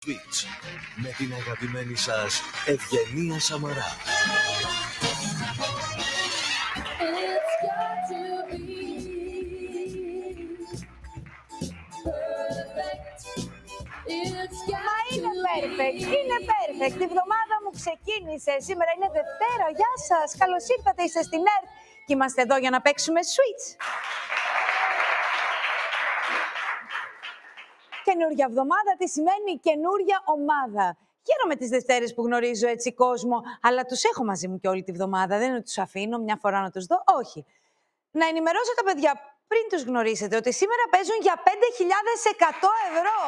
Switch με την αγαπημένη σας Ευγενία Σαμαρά. Μα είναι perfect, είναι perfect. Η εβδομάδα μου ξεκίνησε. Σήμερα είναι Δευτέρα. Γεια σας. Καλώς ήρθατε. Είστε στην ΕΡΤ και είμαστε εδώ για να παίξουμε Switch. Καινούρια εβδομάδα, τι σημαίνει καινούρια ομάδα. Χαίρομαι τις Δευτέρες που γνωρίζω έτσι κόσμο, αλλά τους έχω μαζί μου και όλη τη βδομάδα. Δεν είναι ότι τους αφήνω μια φορά να τους δω. Όχι. Να ενημερώσω τα παιδιά πριν τους γνωρίσετε ότι σήμερα παίζουν για 5.100 ευρώ.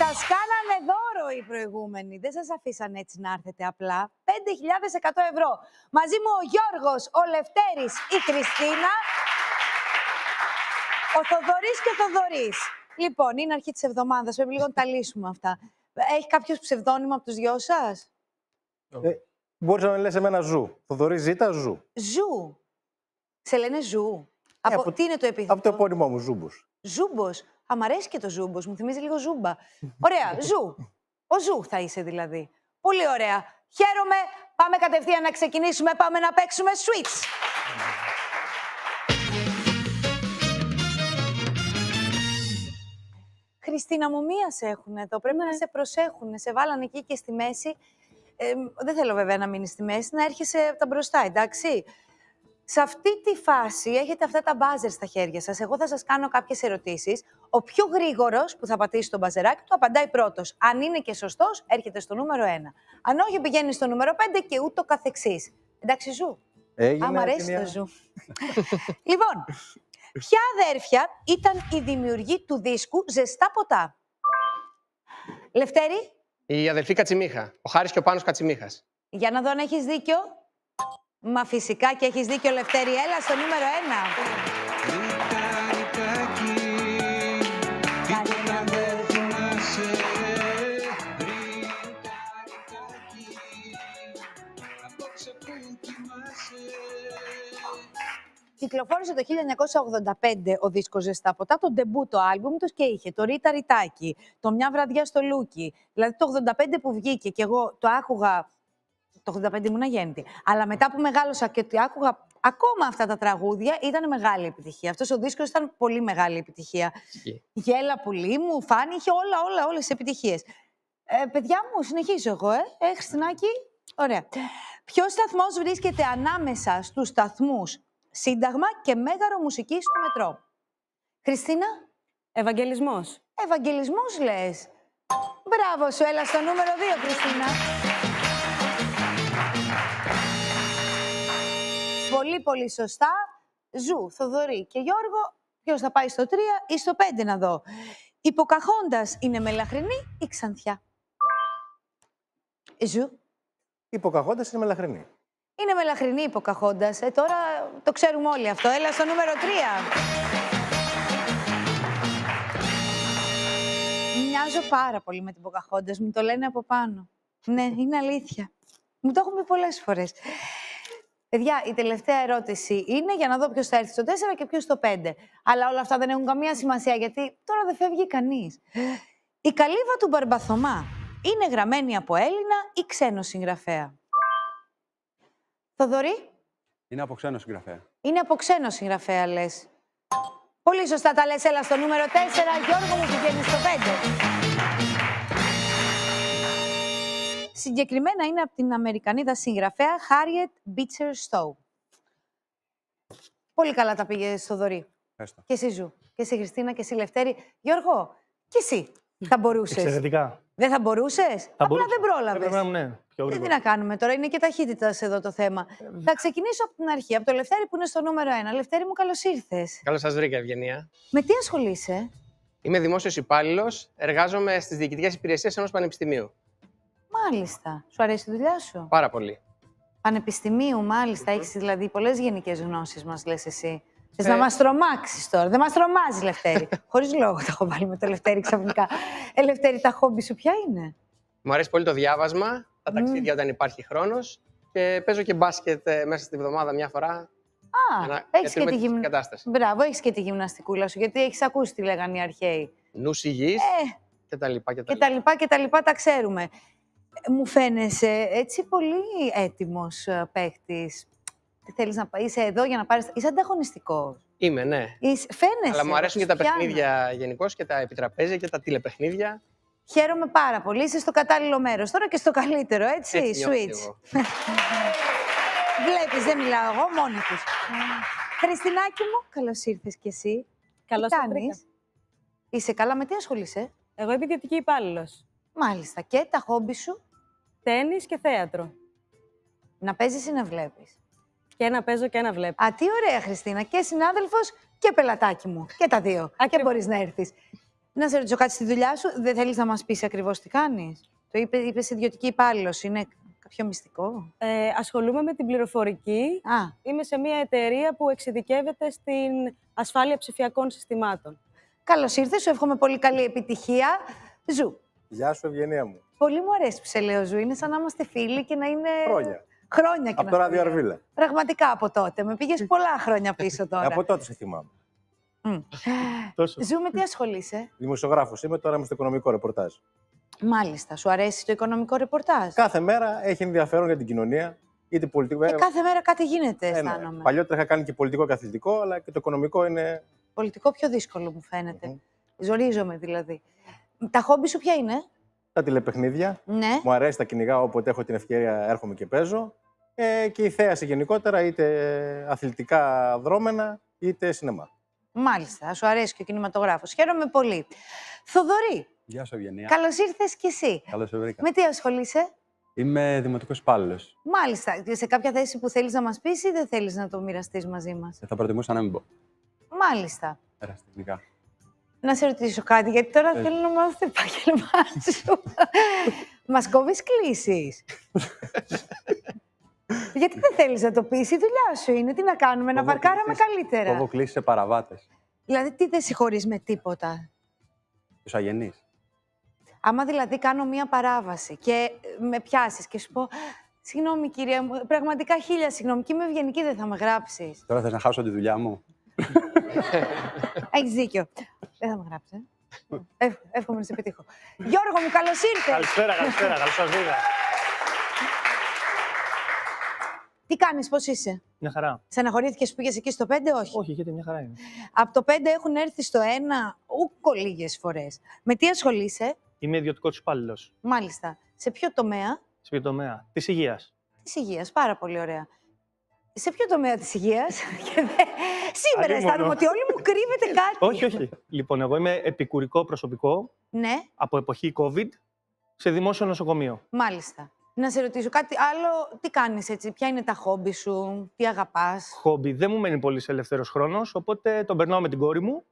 Σας κάνανε δώρο οι προηγούμενοι. Δεν σας αφήσαν έτσι να έρθετε απλά. 5.100 ευρώ. Μαζί μου ο Γιώργος, ο Λευτέρης, η Χριστίνα, ο Θοδωρής και ο Θοδωρής. Λοιπόν, είναι αρχή της εβδομάδας. Πρέπει λίγο να τα λύσουμε αυτά. Έχει κάποιος ψευδόνυμο από τους δυο σας? Μπορείς να με λες εμένα Ζου. Θοδωρή Ζήτα, Ζου. Ζου. Σε λένε Ζου. Τι είναι το επίθετο? Από το επώνυμό μου, Ζούμπος. Ζούμπος. Α, μ' αρέσει και το Ζούμπος. Μου θυμίζει λίγο Ζούμπα. Ωραία. Ζου. Ο Ζου θα είσαι δηλαδή. Πολύ ωραία. Χαίρομαι. Πάμε κατευθείαν να ξεκινήσουμε. Πάμε να παίξουμε Switch. Χριστίνα μου, μία σε έχουν εδώ. Πρέπει να σε προσέχουν. Σε βάλανε εκεί και στη μέση. Δεν θέλω βέβαια να μείνει στη μέση, να έρχεσαι από τα μπροστά, εντάξει. Σε αυτή τη φάση έχετε αυτά τα μπάζερ στα χέρια σας. Εγώ θα σας κάνω κάποιες ερωτήσεις. Ο πιο γρήγορος που θα πατήσει το μπαζεράκι του απαντάει πρώτος. Αν είναι και σωστός, έρχεται στο νούμερο 1. Αν όχι, πηγαίνει στο νούμερο 5 και ούτω καθεξής. Εντάξει, Ζου. Έγινε. Μ' αρέσει το Ζου. Λοιπόν, ποια αδέρφια ήταν η δημιουργή του δίσκου Ζεστά ποτά? Λευτέρη. Η αδελφή Κατσιμίχα. Ο Χάρης και ο Πάνος Κατσιμίχας. Για να δω αν έχεις δίκιο. Μα φυσικά και έχεις δίκιο, Λευτέρη. Έλα στο νούμερο 1. Κυκλοφόρησε το 1985 ο δίσκος Ζεστά ποτά, το ντεμπούτο άλμπουμ τους και είχε το Ρίτα Ριτάκι, το Μια βραδιά στο Λούκι. Δηλαδή το 85 που βγήκε και εγώ το άκουγα, το 85 ήμουν αγέννητη, αλλά μετά που μεγάλωσα και ότι άκουγα ακόμα αυτά τα τραγούδια, ήταν μεγάλη επιτυχία. Αυτός ο δίσκος ήταν πολύ μεγάλη επιτυχία. Γέλα πουλί μου, Φάνη, είχε όλες τις επιτυχίες. Παιδιά μου, συνεχίζω εγώ, Χριστινάκη. Ωραία. Ποιος σταθμός βρίσκεται ανάμεσα στους σταθμούς Σύνταγμα και Μέγαρο Μουσικής του Μετρό? Χριστίνα. Ευαγγελισμός. Ευαγγελισμός λες. Μπράβο σου, έλα στο νούμερο 2, Χριστίνα. Πολύ, πολύ σωστά. Ζου, Θοδωρή και Γιώργο. Ποιος θα πάει στο 3 ή στο 5 να δω? Η Ποκαχόντας είναι μελαχρινή ή ξανθιά? Ζου. Η Ποκαχόντας είναι μελαχρινή. Είναι μελαχρινή η Ποκαχόντας. Τώρα το ξέρουμε όλοι αυτό. Έλα στο νούμερο 3. Μοιάζω πάρα πολύ με την Ποκαχόντας. Μου το λένε από πάνω. Ναι, είναι αλήθεια. Μου το έχουν πει πολλές φορές. Παιδιά, η τελευταία ερώτηση είναι για να δω ποιος θα έρθει στο 4 και ποιος στο 5. Αλλά όλα αυτά δεν έχουν καμία σημασία, γιατί τώρα δεν φεύγει κανείς. Η Καλύβα του Μπαρμπαθωμά είναι γραμμένη από Έλληνα ή ξένο συγγραφέα? Θοδωρή. Είναι από ξένο συγγραφέα. Είναι από ξένο συγγραφέα, λες. Πολύ σωστά τα λες. Έλα στο νούμερο 4. Γιώργο μου, πηγαίνει στο 5. Συγκεκριμένα είναι από την Αμερικανίδα συγγραφέα Harriet Beecher Stowe. Πολύ καλά τα πήγες, Θοδωρή. Ευχαριστώ. Και εσύ, Ζου. Και εσύ, Χριστίνα, και εσύ, Λευτέρη. Γιώργο, και εσύ θα μπορούσες? Εξαιρετικά. Δεν θα μπορούσες? Απλά δεν πρόλαβες. Ναι, Τι να κάνουμε τώρα, είναι και ταχύτητα εδώ το θέμα. Θα ξεκινήσω από την αρχή, από το Λευτέρη που είναι στο νούμερο 1. Λευτέρη μου, καλώς ήρθες. Καλώς σας βρήκα, Ευγενία. Με τι ασχολείσαι? Είμαι δημόσιος υπάλληλος. Εργάζομαι στις διοικητικές υπηρεσίες ενός πανεπιστημίου. Μάλιστα. Σου αρέσει η δουλειά σου? Πάρα πολύ. Πανεπιστημίου, μάλιστα. Έχεις δηλαδή πολλές γενικές γνώσεις, μας λες εσύ. Θες να μας τρομάξεις τώρα? Δεν μας τρομάζει, Λευτέρη. Χωρίς λόγο τα έχω βάλει με το Λευτέρη ξαφνικά. Λευτέρη, τα χόμπι σου ποια είναι? Μου αρέσει πολύ το διάβασμα, τα ταξίδια όταν υπάρχει χρόνος και παίζω και μπάσκετ μέσα στη βδομάδα μια φορά. Α, έχεις και τη την κατάσταση. Μπράβο, έχεις και τη γυμναστικούλα σου, γιατί έχεις ακούσει τι λέγανε οι αρχαίοι. Νους υγιής και τα λοιπά. Και τα λοιπά τα ξέρουμε. Μου φαίνεσαι έτσι πολύ έτοιμος παίχτης. Τι θέλεις να πάει, είσαι εδώ για να πάρεις... Είσαι ανταγωνιστικός. Είμαι, ναι. Φαίνεσαι. Αλλά μου αρέσουν και τα πιάνω. παιχνίδια γενικώς και τα επιτραπέζια και τα τηλεπαιχνίδια. Χαίρομαι πάρα πολύ. Είσαι στο κατάλληλο μέρος. Τώρα και στο καλύτερο, έτσι. Switch. Βλέπεις, δεν μιλάω εγώ, μόνοι τους. Χριστινάκη μου, καλώς ήρθες κι εσύ. Καλώς Τι ήρθατε. κάνεις? Είσαι καλά, με τι ασχολείσαι? Εγώ είμαι ιδιωτική υπάλληλος. Μάλιστα. Και τα χόμπι σου? Τένις και θέατρο. Να παίζεις ή να βλέπεις? Και να παίζω και να βλέπω. Α, τι ωραία, Χριστίνα. Και συνάδελφος και πελατάκι μου. Και τα δύο. Και Ακριβώς. μπορείς να έρθεις. Να σε ρωτήσω κάτι στη δουλειά σου. Δεν θέλεις να μας πεις ακριβώς τι κάνεις? Το είπες ιδιωτική υπάλληλος. Είναι κάποιο μυστικό? Ασχολούμαι με την πληροφορική. Α, Είμαι σε μια εταιρεία που εξειδικεύεται στην ασφάλεια ψηφιακών συστημάτων. καλώς ήρθες. Σου εύχομαι πολύ καλή επιτυχία. Ζου. Γεια σου, Ευγενία μου. Πολύ μου αρέσει που σε λέω Ζου. Είναι σαν να είμαστε φίλοι και να είναι... Χρόνια. Χρόνια και Από να το το Ράδιο λέω. Αρβίλα. Πραγματικά από τότε. Με πήγες πολλά χρόνια πίσω τώρα. Από τότε σε θυμάμαι. Ζου, με τι ασχολείσαι? Δημοσιογράφος είμαι, τώρα είμαι στο οικονομικό ρεπορτάζ. Μάλιστα. Σου αρέσει το οικονομικό ρεπορτάζ? Κάθε μέρα έχει ενδιαφέρον για την κοινωνία, είτε πολιτικό. Κάθε μέρα κάτι γίνεται, ναι. αισθάνομαι. Παλιότερα είχα κάνει και πολιτικό και αθλητικό, αλλά και το οικονομικό είναι. Πολιτικό πιο δύσκολο μου φαίνεται. Ζορίζομαι δηλαδή. Τα χόμπι σου ποια είναι? Τα τηλεπαιχνίδια. Ναι. Μου αρέσει, τα κυνηγάω όποτε έχω την ευκαιρία, έρχομαι και παίζω. Και η θέαση γενικότερα, είτε αθλητικά δρόμενα, είτε σινεμά. Μάλιστα. Σου αρέσει και ο κινηματογράφος. Χαίρομαι πολύ. Θοδωρή, Γεια σου, Ευγενία. καλώς ήρθες κι εσύ. Καλώς σε βρήκα. Με τι ασχολείσαι? Είμαι δημοτικός υπάλληλος. Μάλιστα. Σε κάποια θέση που θέλεις να μας πεις ή δεν θέλεις να το μοιραστείς μαζί μας? Θα προτιμούσα να μην πω. Μάλιστα. Εραστικά. Να σε ρωτήσω κάτι, γιατί τώρα θέλω να μάθω το επάγγελμά σου. Μας κόβεις κλήσεις. Γιατί δεν θέλεις να το πεις, η δουλειά σου είναι. Τι να κάνουμε, να βαρκάραμε καλύτερα. Κόβω κλήσεις σε παραβάτες. Δηλαδή, τι δεν συγχωρείς με τίποτα? Τους αγενείς. Άμα δηλαδή κάνω μία παράβαση και με πιάσεις και σου πω «Συγγνώμη κυρία μου, πραγματικά χίλια συγγνώμη και είμαι ευγενική, δεν θα με γράψεις». Τώρα θες να χάσω τη δουλειά μου. Έχεις δίκιο. Δεν θα με γράψεις, εύχομαι να σε πετύχω. Γιώργο μου, καλώς ήρθες. Καλησπέρα, καλώς σας είδα. Τι κάνεις, πώς είσαι? Μια χαρά. Στεναχωρήθηκες που πήγες εκεί στο 5, όχι? Όχι, γιατί μια χαρά είναι. Από το 5 έχουν έρθει στο 1 ούκο λίγες φορές. Με τι ασχολείσαι? Είμαι ιδιωτικός υπάλληλος. Μάλιστα. Σε ποιο τομέα? Σε ποιο τομέα? Της υγείας. Της υγείας, πάρα πολύ ωραία. Σε ποιο τομέα της υγείας? Σήμερα Αλλήμον. αισθάνομαι ότι όλοι μου κρύβεται κάτι. Όχι, όχι. Λοιπόν, εγώ είμαι επικουρικό προσωπικό Ναι, από εποχή COVID σε δημόσιο νοσοκομείο. μάλιστα. Να σε ρωτήσω κάτι άλλο. Τι κάνεις έτσι, ποια είναι τα χόμπι σου, τι αγαπάς? Χόμπι. Δεν μου μένει πολύ ελεύθερος χρόνος, οπότε τον περνάω με την κόρη μου,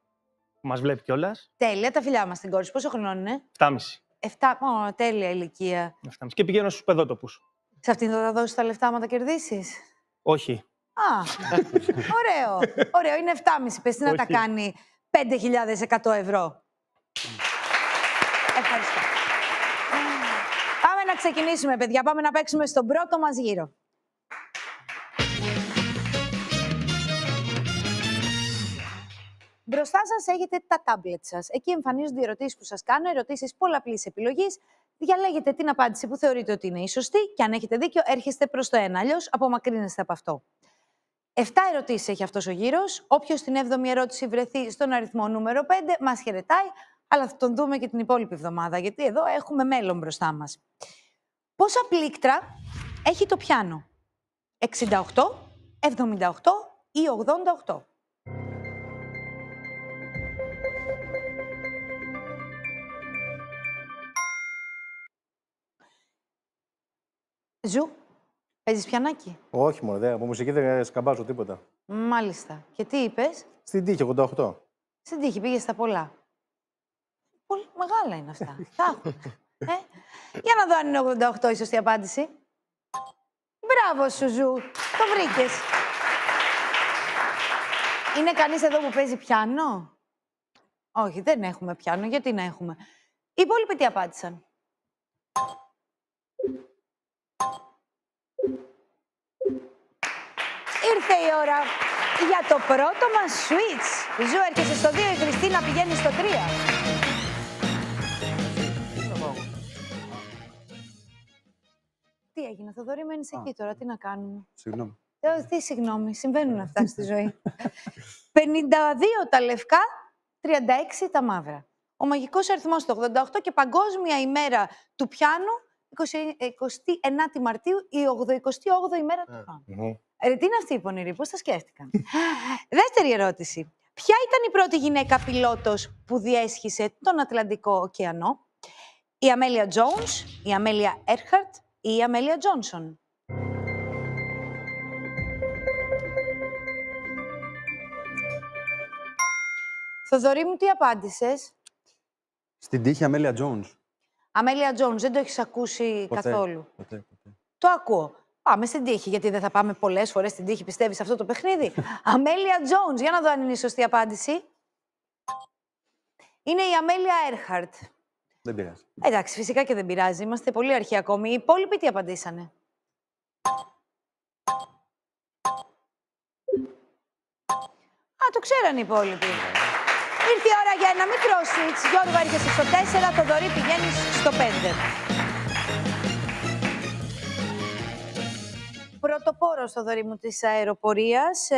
που μας βλέπει κιόλας. Τέλεια, τα φιλιά μας στην κόρη σου. Πόσο χρονών είναι? 7,5. 7. Ω, τέλεια ηλικία. 7,5. Και πηγαίνω στους παιδότοπους. Σε αυτήν θα δώσεις τα λεφτά άμα τα κερδίσεις? Όχι. Α, ωραίο. Ωραίο, είναι 7,5. Πες τι να τα Όχι. κάνει 5.100 ευρώ. Ευχαριστώ. Πάμε να ξεκινήσουμε, παιδιά. Πάμε να παίξουμε στον πρώτο μας γύρο. Μπροστά σας έχετε τα τάμπλετ σας. Εκεί εμφανίζονται οι ερωτήσεις που σας κάνω, ερωτήσεις πολλαπλής επιλογής. Διαλέγετε την απάντηση που θεωρείτε ότι είναι η σωστή και αν έχετε δίκιο έρχεστε προς το 1, αλλιώς απομακρύνεστε από αυτό. 7 ερωτήσεις έχει αυτός ο γύρος. Όποιος στην 7η ερώτηση βρεθεί στον αριθμό νούμερο 5 μας χαιρετάει, αλλά θα τον δούμε και την υπόλοιπη εβδομάδα, γιατί εδώ έχουμε μέλλον μπροστά μας. Πόσα πλήκτρα έχει το πιάνο? 68, 78 ή 88? Ζου, παίζεις πιανάκι? Όχι, μόνο από μουσική δεν σκαμπάζω τίποτα. Μάλιστα. Και τι είπες? Στην τύχη, 88. Στην τύχη πήγες στα πολλά. Πολύ μεγάλα είναι αυτά. Θα έχουν. Για να δω αν είναι 88 η σωστή απάντηση. Μπράβο σου, Ζου. Το βρήκες. Είναι κανείς εδώ που παίζει πιάνο? Όχι, δεν έχουμε πιάνο. Γιατί να έχουμε? Οι υπόλοιποι τι απάντησαν? Ήρθε η ώρα για το πρώτο μας switch. Ζου, έρχεσαι στο 2, η Χριστίνα πηγαίνει στο 3. Τι έγινε, Θοδωρή, μένεις εκεί τώρα, τι να κάνουμε. Συγγνώμη. Τι συγγνώμη, συμβαίνουν αυτά στη ζωή. 52 τα λευκά, 36 τα μαύρα. Ο μαγικός αριθμός το 88 και παγκόσμια ημέρα του πιάνου, 29 Μαρτίου, η 88η ημέρα του πιάνου. Τι είναι αυτή η πονηρή, πώς τα σκέφτηκαν. Δεύτερη ερώτηση. Ποια ήταν η πρώτη γυναίκα πιλότος που διέσχισε τον Ατλαντικό ωκεανό? Η Αμέλια Τζόουνς, η Αμέλια Έρχαρτ ή η Αμέλια Τζόνσον? Θοδωρή μου, τι απάντησες? Στην τύχη Αμέλια Τζόουνς. Αμέλια Τζόουνς, δεν το έχεις ακούσει καθόλου. Ποτέ. Το ακούω. Πάμε στην τύχη, γιατί δεν θα πάμε πολλές φορές στην τύχη, πιστεύεις, αυτό το παιχνίδι. Αμέλια Τζόουνς, για να δω αν είναι η σωστή απάντηση. Είναι η Αμέλια Έρχαρτ. Δεν πειράζει. Εντάξει, φυσικά και δεν πειράζει. Είμαστε πολύ αρχαίοι ακόμη. Οι υπόλοιποι τι απαντήσανε? Το ξέραν οι υπόλοιποι. Ήρθε η ώρα για ένα μικρό switch. Γιώργο, έρχεσαι στο 4, Θοδωρή πηγαίνεις στο 5. Πρωτοπόρος, Θοδωρή μου, της αεροπορίας,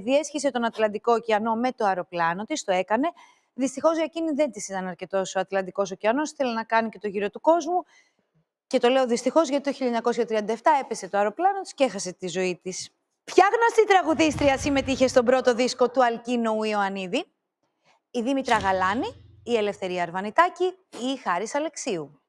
διέσχισε τον Ατλαντικό ωκεανό με το αεροπλάνο της, το έκανε. Δυστυχώς για εκείνη δεν της ήταν αρκετός ο Ατλαντικός ωκεανός, ήθελε να κάνει και το γύρο του κόσμου. Και το λέω δυστυχώς γιατί το 1937 έπεσε το αεροπλάνο της και έχασε τη ζωή της. Ποια γνωστή τραγουδίστρια συμμετείχε στον πρώτο δίσκο του Αλκίνου Ιωαννίδη? Η Δήμητρα Γαλάνη, η Ελευθερία Αρβανιτάκη ή η Χάρης Αλεξίου?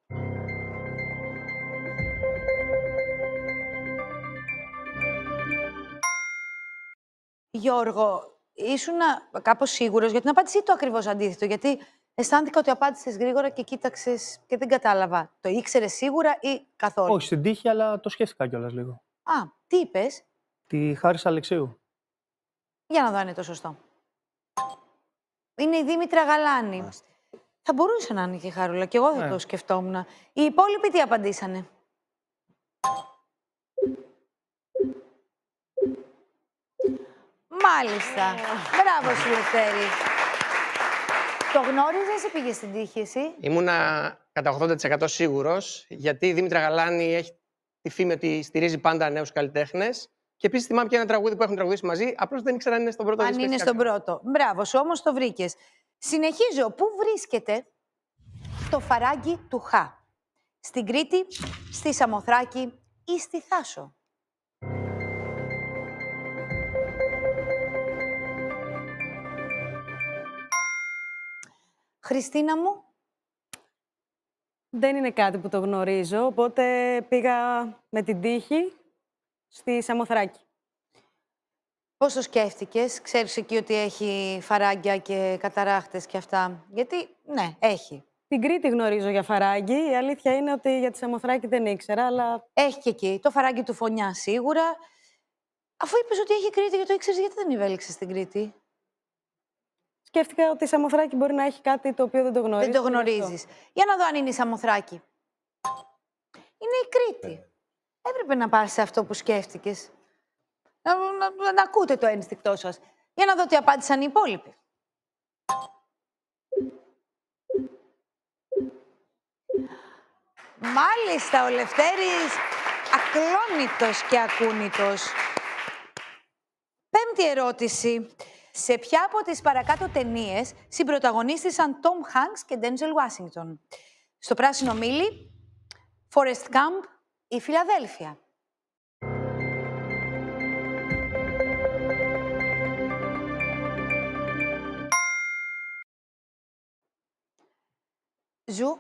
Γιώργο, ήσουν κάπως σίγουρος για την απάντηση ή το ακριβώς αντίθετο? Γιατί αισθάνθηκα ότι απάντησες γρήγορα και κοίταξες και δεν κατάλαβα. Το ήξερες σίγουρα ή καθόλου? Όχι στην τύχη, αλλά το σκέφτηκα κιόλας λίγο. Τι είπες? Τη Χάρης Αλεξίου. Για να δω αν είναι το σωστό. Είναι η Δήμητρα Γαλάνη. Θα μπορούσε να είναι και η Χαρούλα, και εγώ θα το σκεφτόμουν. Οι υπόλοιποι τι απαντήσανε? Μάλιστα. Μπράβο σου, Λευτέρη. Το γνώριζες ή πήγες στην τύχη εσύ? Ήμουνα κατά 80% σίγουρος, γιατί η Δήμητρα Γαλάνη έχει τη φήμη ότι στηρίζει πάντα νέους καλλιτέχνες. Και επίσης θυμάμαι και ένα τραγούδι που έχουν τραγουδήσει μαζί, απλώς δεν ήξερα αν είναι στον πρώτο δίσκο. Αν είναι στον πρώτο. Μπράβο σου, όμως το βρήκες. Συνεχίζω. Πού βρίσκεται το φαράγγι του Χα? Στην Κρήτη, στη Σαμοθράκη ή στη Θάσο? Χριστίνα μου. Δεν είναι κάτι που το γνωρίζω, οπότε πήγα με την τύχη στη Σαμοθράκη. Πώς το σκέφτηκες? Ξέρεις εκεί ότι έχει φαράγγια και καταράχτες και αυτά? Γιατί, ναι, έχει. Την Κρήτη γνωρίζω για φαράγγι. Η αλήθεια είναι ότι για τη Σαμοθράκη δεν ήξερα, αλλά... Έχει και εκεί. Το φαράγγι του Φωνιά σίγουρα. Αφού είπες ότι έχει Κρήτη και το ήξερες, γιατί δεν ευέλιξες στην Κρήτη? Σκέφτηκα ότι η Σαμοθράκη μπορεί να έχει κάτι το οποίο δεν το γνωρίζω. Δεν το γνωρίζεις. Για να δω αν είναι η Σαμοθράκη. Είναι η Κρήτη. Έπρεπε να πας σε αυτό που σκέφτηκες. Να ακούτε το ένστικτό σας. Για να δω τι απάντησαν οι υπόλοιποι. Μάλιστα, ο Λευτέρης ακλόνητος και ακούνητος. Πέμπτη ερώτηση. Σε ποια από τις παρακάτω ταινίες συμπροταγωνίστησαν Tom Hanks και Denzel Washington? Στο Πράσινο Μήλι, Forrest Gump ή Φιλαδέλφια? Ζου.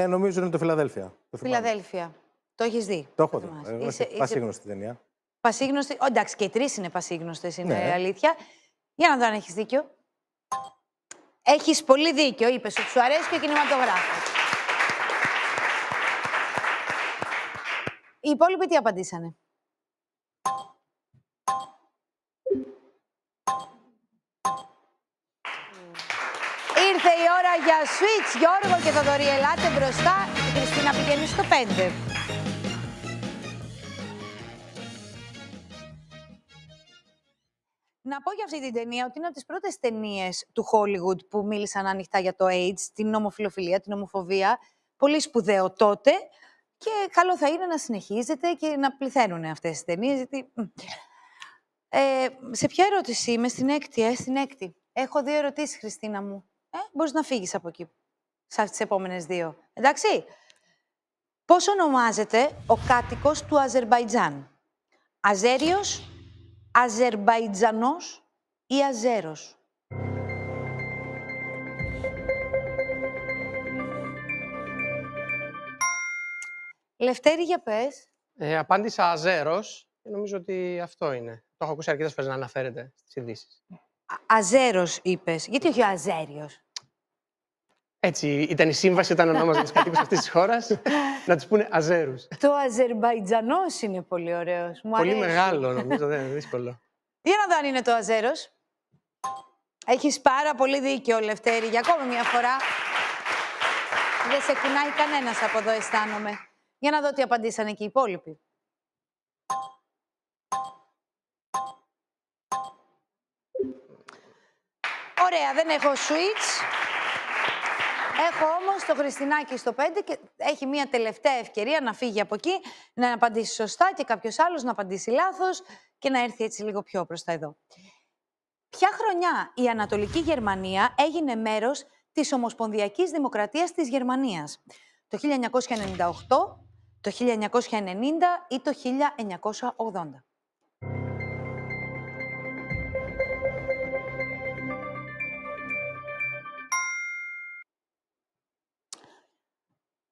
Νομίζω είναι το Φιλαδέλφια. Φιλαδέλφια. Το έχεις δει? Το έχω δει. Είσαι πασίγνωστη ταινία. Πασίγνωστη. Εντάξει, και οι τρεις είναι πασίγνωστες, είναι αλήθεια. Για να δω αν έχεις δίκιο. Έχεις πολύ δίκιο, είπες ότι σου αρέσει και ο κινηματογράφος. Οι υπόλοιποι τι απαντήσανε? Ήρθε η ώρα για switch. Γιώργο και Θοδωρή, ελάτε μπροστά. Η Χριστίνα πηγαίνει στο 5. Να πω για αυτή την ταινία ότι είναι από τις πρώτες ταινίες του Hollywood που μίλησαν ανοιχτά για το AIDS, την ομοφυλοφιλία, την ομοφοβία. Πολύ σπουδαίο τότε και καλό θα είναι να συνεχίζεται και να πληθαίνουν αυτές τις ταινίες. Γιατί... σε ποια ερώτηση είμαι, στην έκτη, στην έκτη. Έχω 2 ερωτήσεις, Χριστίνα μου. Μπορείς να φύγεις από εκεί, σε αυτές τις επόμενες 2. Εντάξει. Πώς ονομάζεται ο κάτοικος του Αζερμπαϊτζάν? Αζέριος, Αζερμπαϊτζανός ή Αζέρος? Λευτέρη, για πες. Απάντησα Αζέρος και νομίζω ότι αυτό είναι. Το έχω ακούσει αρκετές φορές να αναφέρεται στις ειδήσεις. Αζέρος είπες. Γιατί όχι ο Αζέριος? Έτσι ήταν η σύμβαση όταν ονόμαζαν τους κατοίκους αυτής της χώρας, να τους πούνε Αζέρους. Το Αζερμπαϊτζανός είναι πολύ ωραίος. Μου Πολύ αρέσει. μεγάλο, νομίζω, δεν είναι δύσκολο. Για να δω αν είναι το Αζέρος. Έχεις πάρα πολύ δίκιο, Λευτέρη, για ακόμη μια φορά. Δεν σε κουνάει κανένας από εδώ, αισθάνομαι. Για να δω τι απαντήσανε και οι υπόλοιποι. Ωραία, δεν έχω switch. Έχω όμως το Χριστινάκι στο 5 και έχει μια τελευταία ευκαιρία να φύγει από εκεί, να απαντήσει σωστά και κάποιος άλλος να απαντήσει λάθος και να έρθει έτσι λίγο πιο μπροστά εδώ. Ποια χρονιά η Ανατολική Γερμανία έγινε μέρος της Ομοσπονδιακής Δημοκρατίας της Γερμανίας? Το 1998, το 1990 ή το 1980?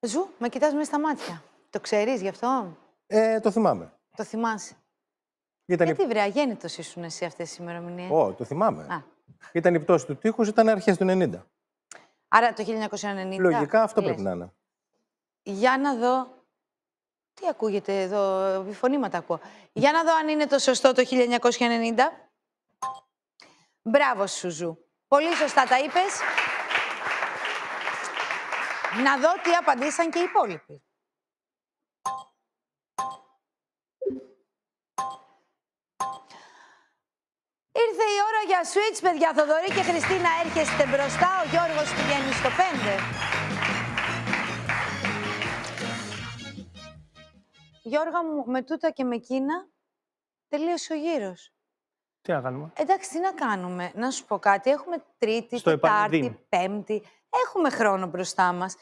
Ζου, με κοιτάς μέσα στα μάτια. Το ξέρεις γι' αυτό? Το θυμάμαι. Το θυμάσαι? Ήταν Γιατί βρε, αγέννητος ήσουν εσύ αυτές τις ημερομηνίες? το θυμάμαι. Α. Ήταν η πτώση του τείχους, ήταν αρχές του 90. Άρα το 1990. Λογικά αυτό λες. πρέπει να είναι. Για να δω. Τι ακούγεται εδώ, βιφωνήματα ακούω. Για να δω αν είναι το σωστό το 1990. Μπράβο σου, Ζου. Πολύ σωστά τα είπες. Να δω τι απαντήσαν και οι υπόλοιποι. Ήρθε η ώρα για switch, παιδιά. Θοδωρή και Χριστίνα έρχεστε μπροστά. Ο Γιώργος πηγαίνει στο 5. Γιώργα μου, με τούτα και με εκείνα, τελείωσε ο γύρος. Τι να κάνουμε? Εντάξει, τι να κάνουμε. Να σου πω κάτι. Έχουμε Τρίτη, Στο Τετάρτη, επανειδήν. Πέμπτη. Έχουμε χρόνο μπροστά μας.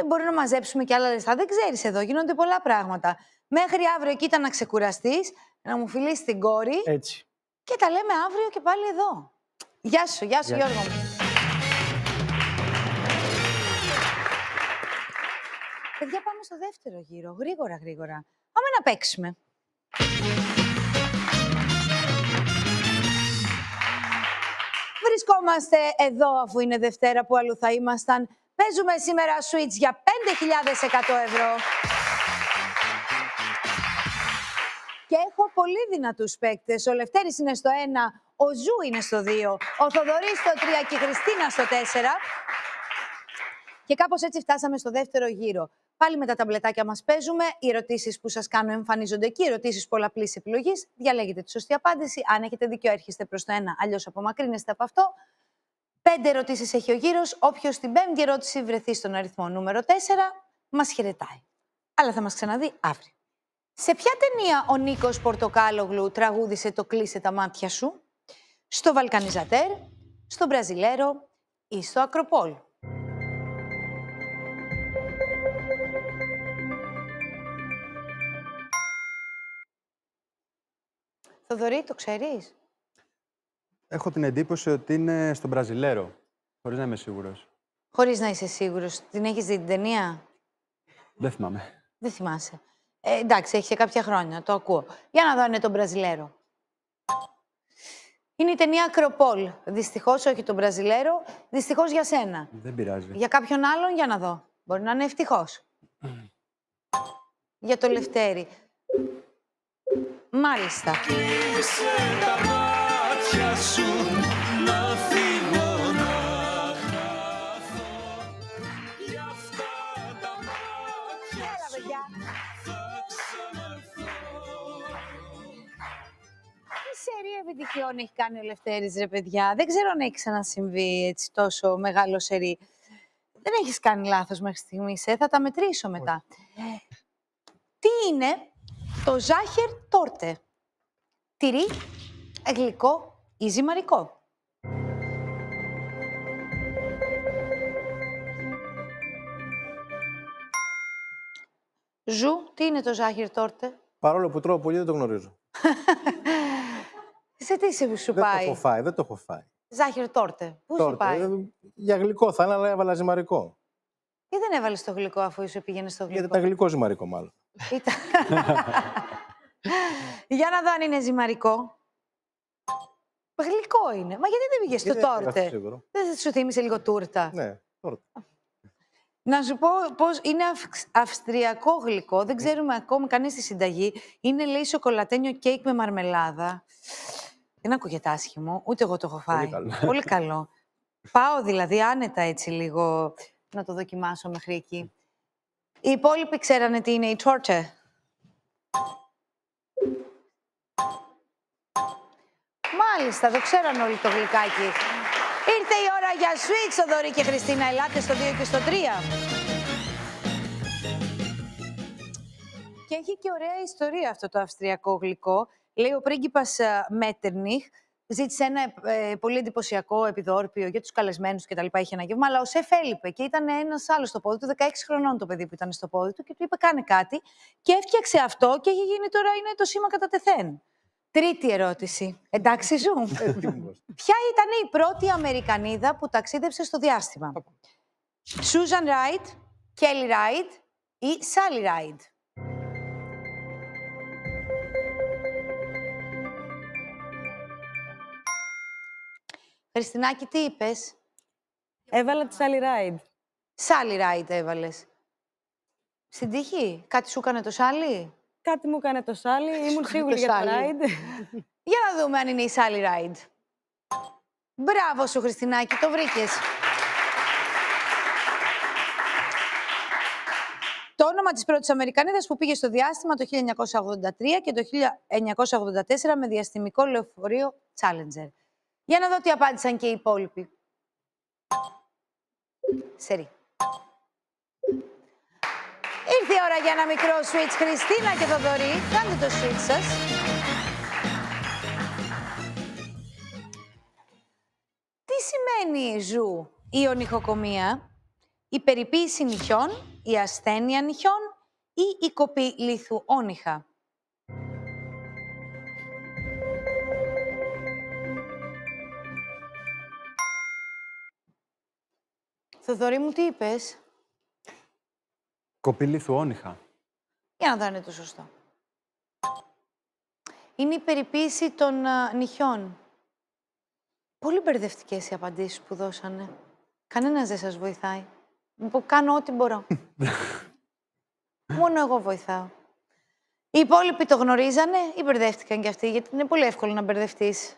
Μπορεί να μαζέψουμε και άλλα λεφτά. Δεν ξέρεις εδώ. Γίνονται πολλά πράγματα. Μέχρι αύριο κοίτα να ξεκουραστείς, να μου φιλήσεις την κόρη Έτσι. και τα λέμε αύριο και πάλι εδώ. Γεια σου, Γεια. Γιώργο μου. Παιδιά, πάμε στο δεύτερο γύρο. Γρήγορα, γρήγορα. Πάμε να παίξουμε. Βρισκόμαστε εδώ, αφού είναι Δευτέρα, που αλλού θα ήμασταν. Παίζουμε σήμερα switch για 5.100 ευρώ. Και έχω πολύ δυνατούς παίκτες. Ο Λευτέρης είναι στο 1, ο Ζου είναι στο 2, ο Θοδωρής στο 3 και η Χριστίνα στο 4. Και κάπως έτσι φτάσαμε στο δεύτερο γύρο. Πάλι με τα ταμπλετάκια μας παίζουμε. Οι ερωτήσεις που σας κάνω εμφανίζονται εκεί. Ερωτήσεις πολλαπλής επιλογής. Διαλέγετε τη σωστή απάντηση. Αν έχετε δίκιο, έρχεστε προς το 1, αλλιώς απομακρύνεστε από αυτό. 5 ερωτήσεις έχει ο γύρος. Όποιος στην 5η ερώτηση βρεθεί στον αριθμό νούμερο 4, μας χαιρετάει. Αλλά θα μας ξαναδεί αύριο. Σε ποια ταινία ο Νίκος Πορτοκάλογλου τραγούδισε το «Κλείσε τα μάτια σου»? Στο Βαλκανιζατέρ, στο Μπραζιλέρο ή στο Ακροπόλ? Θοδωρή, το ξέρεις? Έχω την εντύπωση ότι είναι στον Μπραζιλέρο, χωρίς να είμαι σίγουρος. Χωρίς να είσαι σίγουρος. Την έχεις δει την ταινία? Δεν θυμάμαι. Δεν θυμάσαι. Εντάξει, έχει και κάποια χρόνια, το ακούω. Για να δω αν είναι τον Μπραζιλέρο. Είναι η ταινία Ακροπόλ. Δυστυχώς όχι τον Μπραζιλέρο. Δυστυχώς για σένα. Δεν πειράζει. Για κάποιον άλλον, για να δω. Μπορεί να είναι ευτυχώς. Για το Λευτέρη. Μάλιστα. Κλείσε τα μάτια σου, να φύγω να χαθώ. Γι' αυτά τα μάτια Έλα, σου παιδιά. θα ξαναρθώ. Είσαι Τρομερή επιτυχιών έχει κάνει ο Λευτέρης, ρε παιδιά. Δεν ξέρω αν έχει ξανασυμβεί έτσι τόσο μεγάλο σερί. Δεν έχεις κάνει λάθος μέχρι στιγμής, θα τα μετρήσω μετά. Τι είναι το Ζάχερ Τόρτε? Τυρί, γλυκό ή ζυμαρικό? Ζου, τι είναι το Ζάχερ Τόρτε? Παρόλο που τρώω πολύ, δεν το γνωρίζω. Σε τι σου Δεν το πάει? έχω φάει, δεν το έχω φάει. Ζάχερ Τόρτε. Πού σου πάει? Για γλυκό θα είναι, αλλά έβαλα ζυμαρικό. Γιατί δεν έβαλες το γλυκό αφού σου πήγαινε στο γλυκό? Γιατί ήταν γλυκό ζυμαρικό, μάλλον. Ήταν... Για να δω αν είναι ζυμαρικό. Γλυκό είναι. Μα γιατί δεν πήγες στο τόρτε? Δεν σου θύμισε λίγο τούρτα? Ναι, τόρτα. Να σου πω πώς είναι αυστριακό γλυκό. Δεν ξέρουμε ακόμη κανείς τη συνταγή. Είναι, λέει, σοκολατένιο κέικ με μαρμελάδα. Δεν ακούγεται άσχημο. Ούτε εγώ το έχω φάει. Πολύ καλό. Πολύ καλό. Πάω δηλαδή άνετα έτσι λίγο να το δοκιμάσω μέχρι εκεί. Οι υπόλοιποι ξέρανε τι είναι η τόρτε? Μάλιστα, το ξέραν όλοι το γλυκάκι. Ήρθε η ώρα για sweets, Θοδωρή και Χριστίνα. Ελάτε στο 2 και στο 3. Και έχει και ωραία ιστορία αυτό το αυστριακό γλυκό. Λέει ο πρίγκιπας Μέττερνιχ ζήτησε ένα πολύ εντυπωσιακό επιδόρπιο για τους καλεσμένους και τα λοιπά. Είχε ένα γεύμα, αλλά ο σεφ έλειπε και ήταν ένας άλλος στο πόδι του, 16 χρονών το παιδί που ήταν στο πόδι του, και του είπε: κάνε κάτι. Και έφτιαξε αυτό και έχει γίνει τώρα, είναι το σήμα κατά τεθέν. Τρίτη ερώτηση. Εντάξει, Ζου. Ποια ήταν η πρώτη Αμερικανίδα που ταξίδεψε στο διάστημα? Σούζαν Ράιτ, Κέλι Ράιτ ή Σάλι Ράιτ? Χριστινάκη, τι είπες? Έβαλα τη Σάλι Ράιντ. Σάλι Ράιτ έβαλες. Στην τύχη, κάτι σου έκανε το Σάλι? Κάτι μου έκανε το Σάλι, ήμουν σίγουρη για το Ράιντ. Για να δούμε αν είναι η Σάλι Ράιντ. Μπράβο σου, Χριστινάκη, το βρήκες. Το όνομα της πρώτης Αμερικανίδας που πήγε στο διάστημα το 1983 και το 1984 με διαστημικό λεωφορείο Challenger. Για να δω τι απάντησαν και οι υπόλοιποι. Σερί. Ήρθε η ώρα για ένα μικρό switch. Χριστίνα και Θοδωρή, κάντε το switch σας. Τι σημαίνει, Ζου, η ονυχοκομεία? Η περιποίηση νυχιών, η ασθένεια νυχιών ή η κοπή λίθου όνυχα? Θοδωρή μου, τι είπες? Κοπή λίθου όνυχα. Για να δω αν είναι το σωστό. Είναι η περιποίηση των νυχιών. Πολύ μπερδευτικές οι απαντήσεις που δώσανε. Κανένας δεν σας βοηθάει. Κάνω ό,τι μπορώ. Μόνο εγώ βοηθάω. Οι υπόλοιποι το γνωρίζανε ή μπερδεύτηκαν κι αυτοί? Γιατί είναι πολύ εύκολο να μπερδευτείς.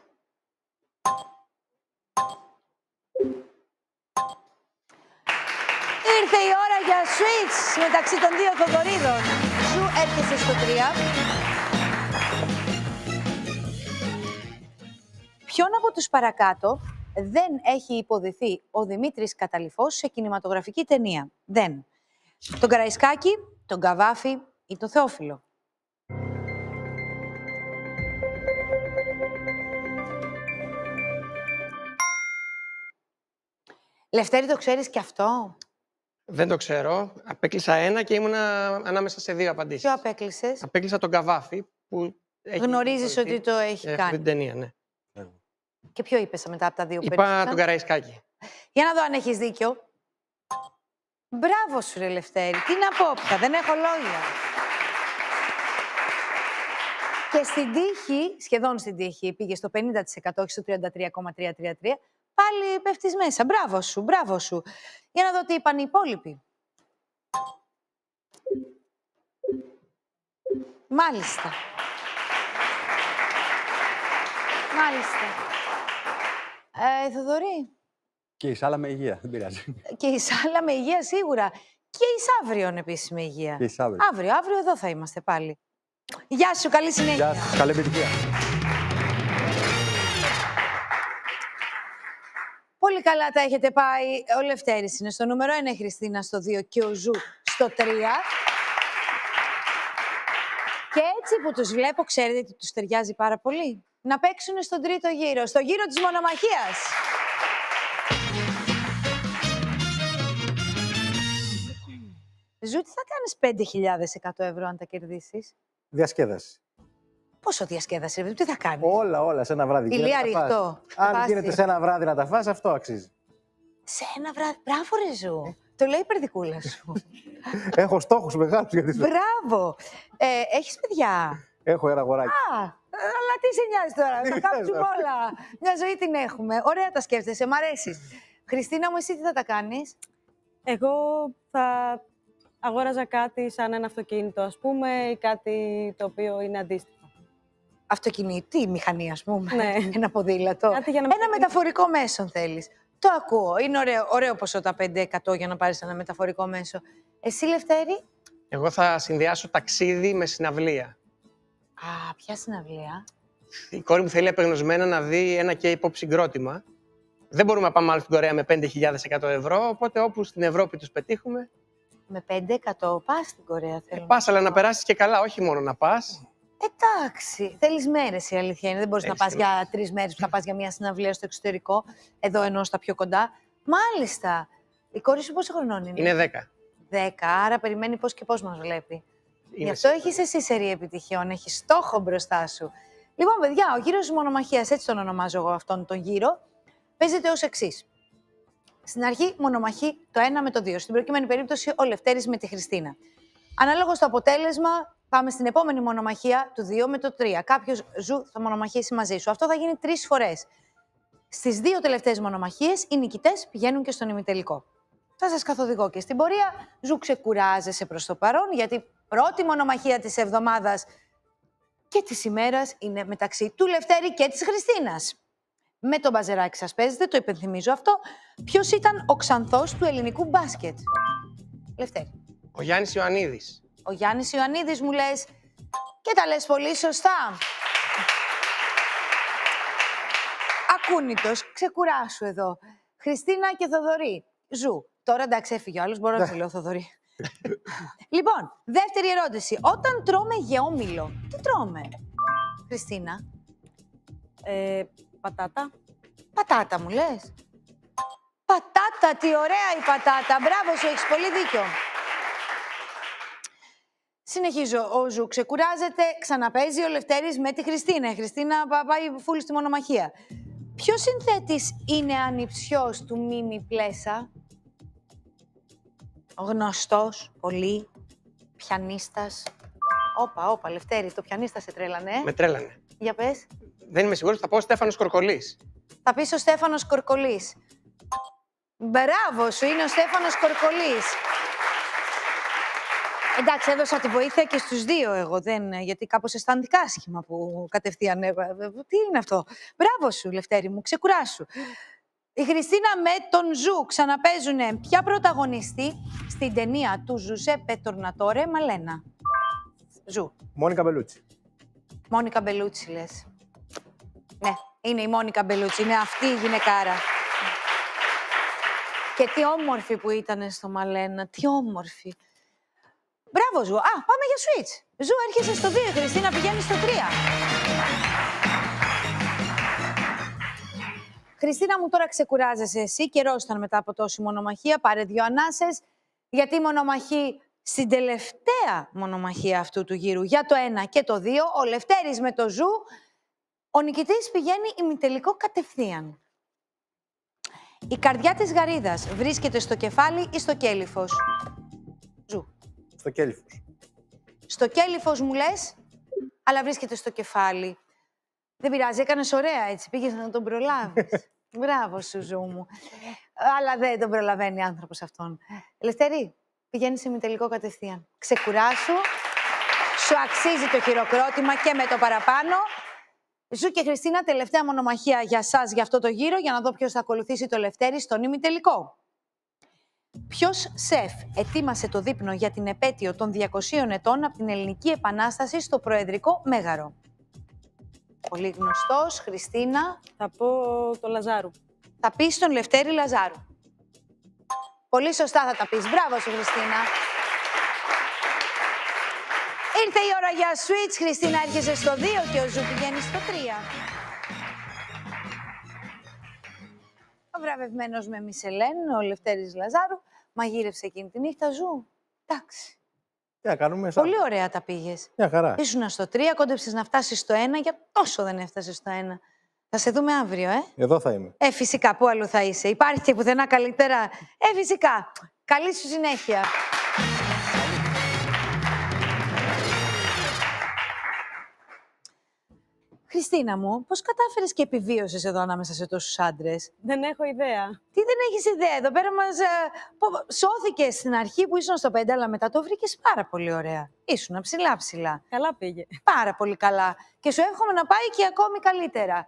Ήρθε η ώρα για switch μεταξύ των δύο Θοδωρίδων. Σου έρχεσαι στο 3. Ποιον από τους παρακάτω δεν έχει υποδηθεί ο Δημήτρης Καταλυφός σε κινηματογραφική ταινία? Δεν. Τον Καραϊσκάκη, τον Καβάφη ή τον Θεόφιλο? Λευτέρη, το ξέρεις κι αυτό? Δεν το ξέρω. Απέκλεισα ένα και ήμουνα ανάμεσα σε δύο απαντήσεις. Ποιο απέκλεισες? Απέκλεισα τον Καβάφη που έχει... Γνωρίζεις ότι το έχει κάνει. Αυτή την ταινία, ναι. Και ποιο είπες μετά από τα δύο που Είπα πέρυσαν? τον Καραϊσκάκη. Για να δω αν έχεις δίκιο. Μπράβο σου, ρε Λευτέρη. Τι να πω πια, δεν έχω λόγια. Και στην τύχη, σχεδόν στην τύχη, πήγε στο 50%, όχι στο 33,333, πάλι πέφτεις μέσα. Μπράβο σου, μπράβο σου. Για να δω τι είπαν οι υπόλοιποι. Μάλιστα. Μάλιστα. Θοδωρή. Και η σάλα με υγεία, δεν πειράζει. Και η σάλα με υγεία σίγουρα. Και η Σαύριον επίσης με υγεία. Και η Σαύριον. Αύριο εδώ θα είμαστε πάλι. Γεια σου, καλή συνέχεια. Γεια σας, καλή επιτυχία. Πολύ καλά τα έχετε πάει. Ο Λευτέρης είναι στο νούμερο 1, η Χριστίνα στο 2 και ο Ζου στο 3. Και έτσι που τους βλέπω, ξέρετε ότι τους ταιριάζει πάρα πολύ. Να παίξουν στον τρίτο γύρο, στο γύρο της μονομαχίας. Ζου, τι θα κάνεις 5.100 ευρώ αν τα κερδίσεις? Διασκέδαση. Πόσο διασκέδαση, ρε, τι θα κάνεις? Όλα σε ένα βράδυ. Ηλία ριχτό. Αν γίνεται σε ένα βράδυ να τα φας, αυτό αξίζει. Σε ένα βράδυ. Μπράβο, ρε Ζου. Το λέει η περδικούλα σου. Έχω στόχους μεγάλους για τη ζωή. Μπράβο. Έχεις παιδιά? Έχω ένα αγοράκι. Αλλά τι σε νοιάζει τώρα, θα κάψουμε όλα. Μια ζωή την έχουμε. Ωραία τα σκέφτεσαι, μ' αρέσεις. Χριστίνα μου, εσύ τι θα τα κάνεις? Εγώ θα αγόραζα κάτι σαν ένα αυτοκίνητο, ας πούμε, ή κάτι το οποίο είναι αντίστοιχο. Αυτοκινητή μηχανή, ας πούμε. Ναι. Ένα ποδήλατο. Κάτι για να Ένα μεταφορικό μέσο θέλεις. Το ακούω. Είναι ωραίο ποσό τα 5% για να πάρεις ένα μεταφορικό μέσο. Εσύ, Λευτέρη? Εγώ θα συνδυάσω ταξίδι με συναυλία. Ποια συναυλία? Η κόρη μου θέλει απεγνωσμένα να δει ένα K-pop συγκρότημα. Δεν μπορούμε να πάμε άλλο στην Κορέα με 5.100 ευρώ, οπότε όπου στην Ευρώπη τους πετύχουμε. Με 5% πας στην Κορέα, θέλω. Πας, αλλά να περάσεις και καλά, όχι μόνο να πας. Εντάξει. Θέλεις μέρες, η αλήθεια είναι. Δεν μπορείς να πας για 3 μέρες που θα πας για μια συναυλία στο εξωτερικό. Εδώ εννοώ στα πιο κοντά. Μάλιστα. Η κόρη σου πόσο χρονών είναι? Είναι 10. 10, άρα περιμένει πώς και πώς μας βλέπει. Είναι Γι' αυτό σίγουρο. έχεις εσύ σερί επιτυχιών, έχεις στόχο μπροστά σου. Λοιπόν, παιδιά, ο γύρος της μονομαχίας, έτσι τον ονομάζω εγώ αυτόν τον γύρο, παίζεται ως εξής. Στην αρχή, μονομαχή το 1 με το 2. Στην προκειμένη περίπτωση, ο Λευτέρης με τη Χριστίνα. Ανάλογα στο αποτέλεσμα, πάμε στην επόμενη μονομαχία του 2 με το 3. Κάποιος Ζου θα μονομαχήσει μαζί σου. Αυτό θα γίνει 3 φορές. Στις 2 τελευταίες μονομαχίες, οι νικητές πηγαίνουν και στον ημιτελικό. Θα σας καθοδηγώ και στην πορεία. Ζου, ξεκουράζεσαι προς το παρόν, γιατί πρώτη μονομαχία της εβδομάδας και της ημέρας είναι μεταξύ του Λευτέρη και της Χριστίνας. Με το μπαζεράκι σας παίζετε, το υπενθυμίζω αυτό. Ποιος ήταν ο ξανθός του ελληνικού μπάσκετ? Λευτέρη. Ο Γιάννης Ιωαννίδης. Ο Γιάννης Ιωαννίδης μου λες και τα λες πολύ σωστά. Ακούνητος, ξεκουράσου εδώ. Χριστίνα και Θοδωρή. Ζου. Τώρα εντάξει, έφυγε ο άλλος, μπορώ να του λέω Θοδωρή. Λοιπόν, δεύτερη ερώτηση. Όταν τρώμε γεώμηλο, τι τρώμε? Χριστίνα. Πατάτα. Πατάτα μου λες. Πατάτα, τι ωραία η πατάτα. Μπράβο σου, έχεις πολύ δίκιο. Συνεχίζω. Ο Ζου ξεκουράζεται, ξαναπέζει ο Λευτέρης με τη Χριστίνα. Η Χριστίνα πάει φουλ στη μονομαχία. Ποιος συνθέτης είναι ανιψιός του Μίμη Πλέσα? Γνωστός, πολύ, πιανίστας. Όπα, Λευτέρη, το πιανίστα σε τρέλανε. Με τρέλανε. Για πες. Δεν είμαι σίγουρος, θα πω Στέφανος Κορκολής. Θα πεις ο Στέφανος Κορκολής. Μπράβο σου, είναι ο Στέφανος Κορκολής. Εντάξει, έδωσα τη βοήθεια και στους δύο εγώ, γιατί κάπως αισθάνθηκα άσχημα που κατευθείαν. Τι είναι αυτό? Μπράβο σου, Λευτέρη μου, ξεκουράσου. Η Χριστίνα με τον Ζου ξαναπαίζουνε ποια πρωταγωνιστή στην ταινία του Ζουσέπε Τορνατόρε Μαλένα? Ζου. Μόνικα Μπελούτσι. Μόνικα Μπελούτσι λες. Ναι, είναι η Μόνικα Μπελούτσι, είναι αυτή η γυναικάρα. Και τι όμορφη που ήταν στο Μαλένα, τι όμορφη. Μπράβο, Ζου. Πάμε για switch. Ζου, έρχεσαι στο 2, Χριστίνα πηγαίνει στο 3. Χριστίνα μου, τώρα ξεκουράζεσαι εσύ. Καιρός ήταν μετά από τόση μονομαχία. Πάρε 2 ανάσες, γιατί η μονομαχή στην τελευταία μονομαχία αυτού του γύρου για το 1 και το 2, ο Λευτέρης με το Ζου, ο νικητής πηγαίνει ημιτελικό κατευθείαν. Η καρδιά της γαρίδας βρίσκεται στο κεφάλι ή στο κέλυφος? Ζου. Στο κέλυφος. Στο κέλυφος μου λες, αλλά βρίσκεται στο κεφάλι. Δεν πειράζει, έκανες ωραία έτσι, πήγες να τον προλάβεις. Μπράβο σου, Ζου μου. Αλλά δεν τον προλαβαίνει άνθρωπος αυτόν. Λευτέρη, πηγαίνεις σε ημιτελικό κατευθείαν. Ξεκουράσου, σου αξίζει το χειροκρότημα και με το παραπάνω. Ζου και Χριστίνα, τελευταία μονομαχία για σας για αυτό το γύρο, για να δω ποιος θα ακολουθήσει το Λευτέρη στον ημιτελικό. Ποιος σεφ ετοίμασε το δείπνο για την επέτειο των 200 ετών από την Ελληνική Επανάσταση στο Προεδρικό Μέγαρο? Πολύ γνωστός, Χριστίνα. Θα πω το Λαζάρου. θα πεις στον Λευτέρη Λαζάρου. Πολύ σωστά θα τα πεις. Μπράβο σου, Χριστίνα. Ήρθε η ώρα για switch. Χριστίνα, έρχεσαι στο 2 και ο Ζου πηγαίνει στο 3. Ο βραβευμένος με Μισελέν, ο Λευτέρης Λαζάρου, μαγείρευσε εκείνη τη νύχτα. Ζου, εντάξει. Τι να κάνουμε, Πολύ ωραία τα πήγες. Μια χαρά. Ήσουνα στο 3, κόντεψες να φτάσεις στο 1, για τόσο δεν έφτασες στο 1. Θα σε δούμε αύριο, Εδώ θα είμαι. Φυσικά, πού αλλού θα είσαι. Υπάρχει και πουθενά καλύτερα. Φυσικά. Καλή σου συνέχεια. Χριστίνα μου, πώς κατάφερες και επιβίωσες εδώ ανάμεσα σε τόσους άντρες? Δεν έχω ιδέα. Τι δεν έχεις ιδέα, εδώ πέρα μας σώθηκες στην αρχή που ήσουν στο 5, αλλά μετά το βρήκες πάρα πολύ ωραία. Ήσουνα ψηλά. Καλά πήγε. Πάρα πολύ καλά. Και σου εύχομαι να πάει και ακόμη καλύτερα.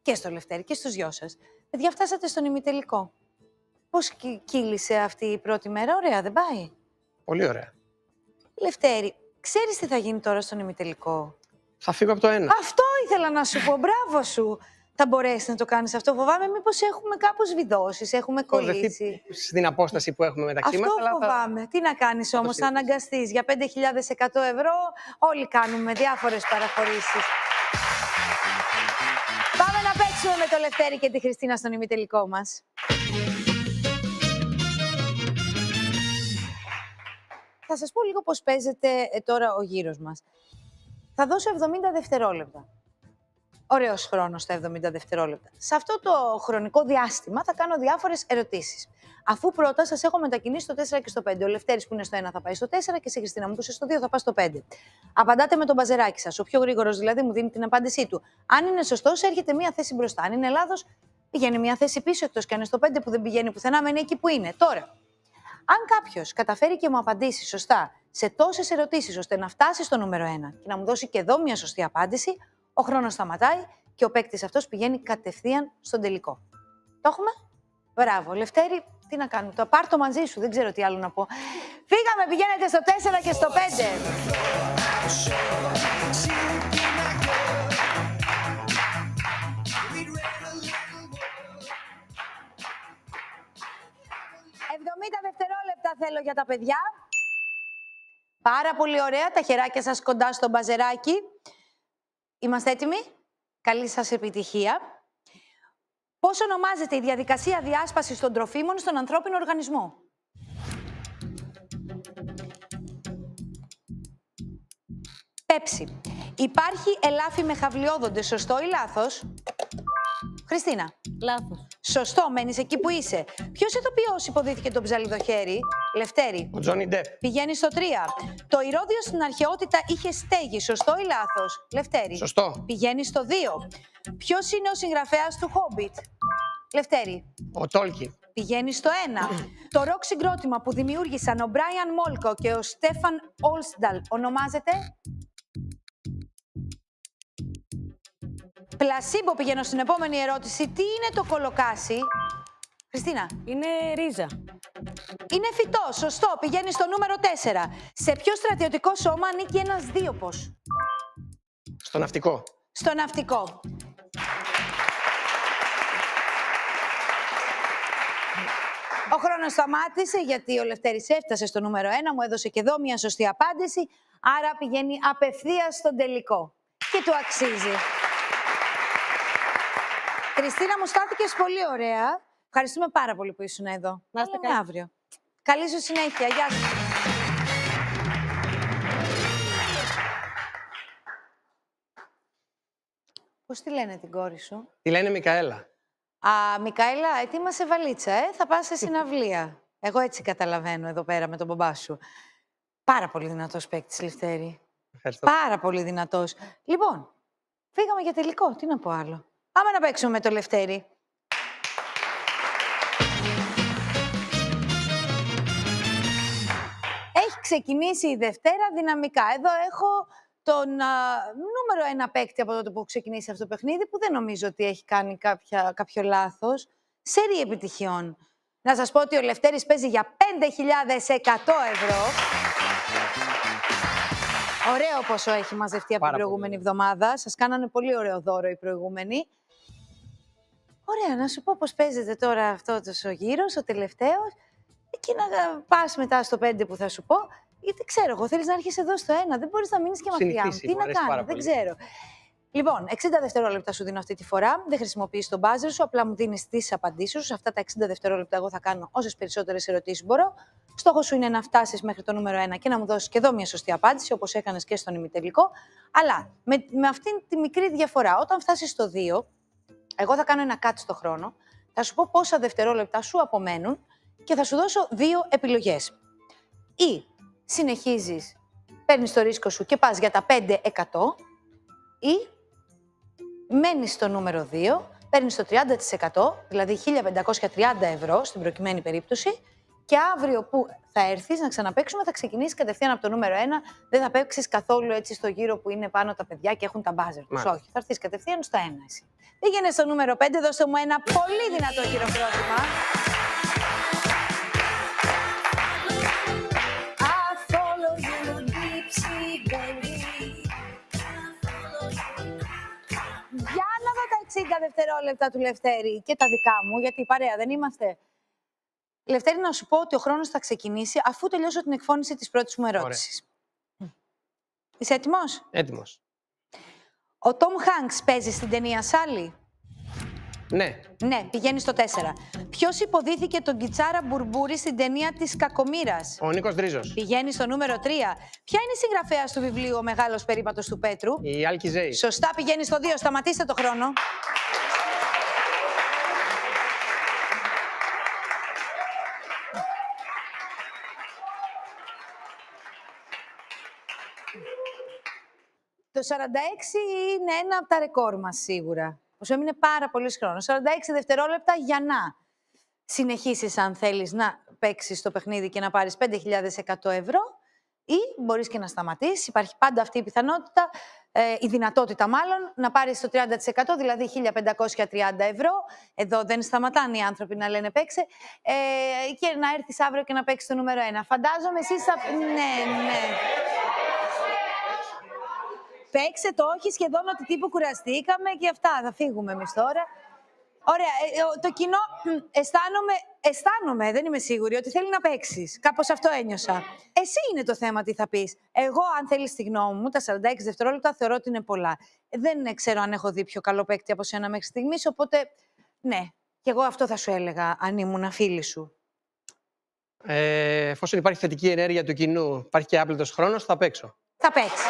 Και στο Λευτέρη και στους δυο σας. Παιδιά, φτάσατε στον ημιτελικό. Πώς κύλησε αυτή η πρώτη μέρα, ωραία δεν πάει? Πολύ ωραία. Λευτέρη, ξέρεις τι θα γίνει τώρα στον ημιτελικό? Θα φύγω από το 1. Αυτό ήθελα να σου πω, μπράβο σου. Θα μπορέσει να το κάνεις αυτό? Φοβάμαι μήπως έχουμε κάπως βιδώσεις, έχουμε κολλήσει. Στην απόσταση που έχουμε μεταξύ μας. Αυτό φοβάμαι. Τι να κάνεις όμως, θα αναγκαστείς. Για 5.100 ευρώ όλοι κάνουμε διάφορες παραχωρήσεις. Πάμε να παίξουμε με το Λευτέρη και τη Χριστίνα στον ημιτελικό μας. Θα σας πω λίγο πώς παίζεται τώρα ο γύρος μας. Θα δώσω 70 δευτερόλεπτα. Ωραίος χρόνος τα 70 δευτερόλεπτα. Σε αυτό το χρονικό διάστημα θα κάνω διάφορες ερωτήσεις. Αφού πρώτα σας έχω μετακινήσει στο 4 και στο 5. Ο Λευτέρης που είναι στο 1 θα πάει στο 4 και εσύ, Χριστίνα μου, που είσαι στο 2 θα πάει στο 5. Απαντάτε με τον μπαζεράκι σας. Ο πιο γρήγορος δηλαδή μου δίνει την απάντησή του. Αν είναι σωστός, έρχεται μία θέση μπροστά. Αν είναι λάθος, πηγαίνει μία θέση πίσω, εκτός και αν είναι στο 5 που δεν πηγαίνει πουθενά, μένει εκεί που είναι. Τώρα, αν κάποιος καταφέρει και μου απαντήσει σωστά σε τόσες ερωτήσεις ώστε να φτάσει στο νούμερο 1 και να μου δώσει και εδώ μία σωστή απάντηση, ο χρόνος σταματάει και ο παίκτης αυτός πηγαίνει κατευθείαν στον τελικό. Το έχουμε? Μπράβο. Λευτέρη, τι να κάνουμε, πάρ' το μαζί σου, δεν ξέρω τι άλλο να πω. Φύγαμε, πηγαίνετε στο 4 και στο 5. Δευτερόλεπτα θέλω για τα παιδιά. Πάρα πολύ ωραία, τα χεράκια σας κοντά στο μπαζεράκι. Είμαστε έτοιμοι? Καλή σας επιτυχία. Πώς ονομάζεται η διαδικασία διάσπασης των τροφίμων στον ανθρώπινο οργανισμό? Πέψη. Υπάρχει ελάφι με χαυλιόδοντες, σωστό ή λάθος? Χριστίνα. Λάθος. Σωστό, μένεις εκεί που είσαι. Ποιος ηθοποιός υποδίθηκε τον ψαλιδοχέρι? Λευτέρη. Ο Τζόνι Ντεπ. Πηγαίνει στο 3. Το ηρώδιο στην αρχαιότητα είχε στέγη, σωστό ή λάθος? Λευτέρη. Σωστό. Πηγαίνει στο 2. Ποιος είναι ο συγγραφέας του Χόμπιτ? Λευτέρη. Ο Τόλκιν. Πηγαίνει στο 1. Το ροκ συγκρότημα που δημιούργησαν ο Μπράιαν Μόλκο και ο Στέφαν Όλσνταλ ονομάζεται? Πλασίμπο. Πηγαίνω στην επόμενη ερώτηση. Τι είναι το κολοκάσι? Χριστίνα. Είναι ρίζα. Είναι φυτό, σωστό. Πηγαίνει στο νούμερο 4. Σε ποιο στρατιωτικό σώμα ανήκει ένας δίωπος? Στο ναυτικό. Στο ναυτικό. Ο χρόνος σταμάτησε γιατί ο Λευτέρης έφτασε στο νούμερο 1, μου έδωσε και εδώ μια σωστή απάντηση, άρα πηγαίνει απευθείας στον τελικό. Και του αξίζει. Χριστίνα, μου στάθηκες πολύ ωραία. Ευχαριστούμε πάρα πολύ που ήσουν εδώ. Να είστε καλά. Αύριο. Καλή σου συνέχεια. Γεια σου. Πώς τη λένε την κόρη σου? Τη λένε Μικαέλα. Α, Μικαέλα, ετοίμασε βαλίτσα, θα πας σε συναυλία. Εγώ έτσι καταλαβαίνω εδώ πέρα με τον μπαμπά σου. Πάρα πολύ δυνατός παίκτης, Λευτέρη. Ευχαριστώ. Πάρα πολύ δυνατός. Λοιπόν, φύγαμε για τελικό. Τι να πω άλλο. Πάμε να παίξουμε με το Λευτέρη. Έχει ξεκινήσει η Δευτέρα δυναμικά. Εδώ έχω τον νούμερο 1 παίκτη από τότε που έχω ξεκινήσει αυτό το παιχνίδι, που δεν νομίζω ότι έχει κάνει κάποιο λάθος. Σερί επιτυχιών. Να σας πω ότι ο Λευτέρης παίζει για 5.100 ευρώ. Ωραίο ποσό έχει μαζευτεί από την προηγούμενη εβδομάδα. Σας κάνανε πολύ ωραίο δώρο οι προηγούμενοι. Ο Ωραία, να σου πω πώς παίζεται τώρα αυτό ο γύρος, ο τελευταίος, και να πας μετά στο 5 που θα σου πω, γιατί ξέρω εγώ, θέλεις να έρχεσαι εδώ στο 1, δεν μπορείς να μείνεις και μακριά μου. Τι να κάνω, δεν ξέρω. Λοιπόν, 60 δευτερόλεπτα σου δίνω αυτή τη φορά. Δεν χρησιμοποιείς τον buzzer σου, απλά μου δίνεις τις απαντήσεις σου. Σε αυτά τα 60 δευτερόλεπτα, εγώ θα κάνω όσες περισσότερες ερωτήσεις μπορώ. Στόχος σου είναι να φτάσεις μέχρι το νούμερο 1 και να μου δώσεις και εδώ μια σωστή απάντηση, όπως έκανες και στον ημιτελικό. Αλλά με αυτήν τη μικρή διαφορά, όταν φτάσεις στο 2, εγώ θα κάνω ένα cut στο χρόνο, θα σου πω πόσα δευτερόλεπτα σου απομένουν και θα σου δώσω 2 επιλογές. Ή συνεχίζεις, παίρνεις το ρίσκο σου και πας για τα 5%, ή μένεις στο νούμερο 2, παίρνεις το 30%, δηλαδή 1.530 ευρώ στην προκειμένη περίπτωση, και αύριο που θα έρθεις να ξαναπαίξουμε, θα ξεκινήσεις κατευθείαν από το νούμερο 1. Δεν θα παίξεις καθόλου έτσι στο γύρο που είναι πάνω τα παιδιά και έχουν τα μπάζερ τους. Όχι, θα έρθεις κατευθείαν στο 1 εσύ. Πήγαινε στο νούμερο 5, δώστε μου ένα πολύ δυνατό χειροκρότημα. Για να δω τα 60 δευτερόλεπτα του Λευτέρη και τα δικά μου, γιατί παρέα δεν είμαστε. Λευτέρη, να σου πω ότι ο χρόνος θα ξεκινήσει αφού τελειώσω την εκφώνηση της πρώτης μου ερώτησης. Είσαι έτοιμος? Έτοιμος. Ο Τόμ Χάνκς παίζει στην ταινία Σάλι. Ναι. Ναι, πηγαίνει στο 4. Ποιος υποδίθηκε τον Κιτσάρα Μπουρμπούρη στην ταινία της Κακομοίρας? Ο Νίκος Δρίζος. Πηγαίνει στο νούμερο 3. Ποια είναι η συγγραφέας του βιβλίου Ο Μεγάλος Περίπατος του Πέτρου? Η Άλκη Ζέη. Σωστά, πηγαίνει στο 2. Σταματήστε το χρόνο. Το 46 είναι ένα από τα ρεκόρ μας σίγουρα. Όσο έμεινε πάρα πολύς χρόνος. 46 δευτερόλεπτα για να συνεχίσεις αν θέλεις να παίξεις το παιχνίδι και να πάρεις 5.100 ευρώ, ή μπορείς και να σταματήσεις. Υπάρχει πάντα αυτή η πιθανότητα, η δυνατότητα μάλλον, να πάρεις το 30%, δηλαδή 1.530 ευρώ. Εδώ δεν σταματάνε οι άνθρωποι να λένε παίξε. Και να έρθεις αύριο και να παίξεις το νούμερο 1. Φαντάζομαι εσείς θα... Ναι. Παίξε το, όχι σχεδόν ότι τύπου κουραστήκαμε και αυτά. Θα φύγουμε εμείς τώρα. Ωραία, το κοινό αισθάνομαι, δεν είμαι σίγουρη, ότι θέλει να παίξεις. Κάπως αυτό ένιωσα. Εσύ είναι το θέμα τι θα πεις. Εγώ, αν θέλεις τη γνώμη μου, τα 46 δευτερόλεπτα θεωρώ ότι είναι πολλά. Δεν ξέρω αν έχω δει πιο καλό παίκτη από σένα μέχρι στιγμής, οπότε ναι. Και εγώ αυτό θα σου έλεγα, αν ήμουν φίλη σου. Εφόσον υπάρχει θετική ενέργεια του κοινού, υπάρχει και άπλητος χρόνος, θα παίξω. Θα παίξει.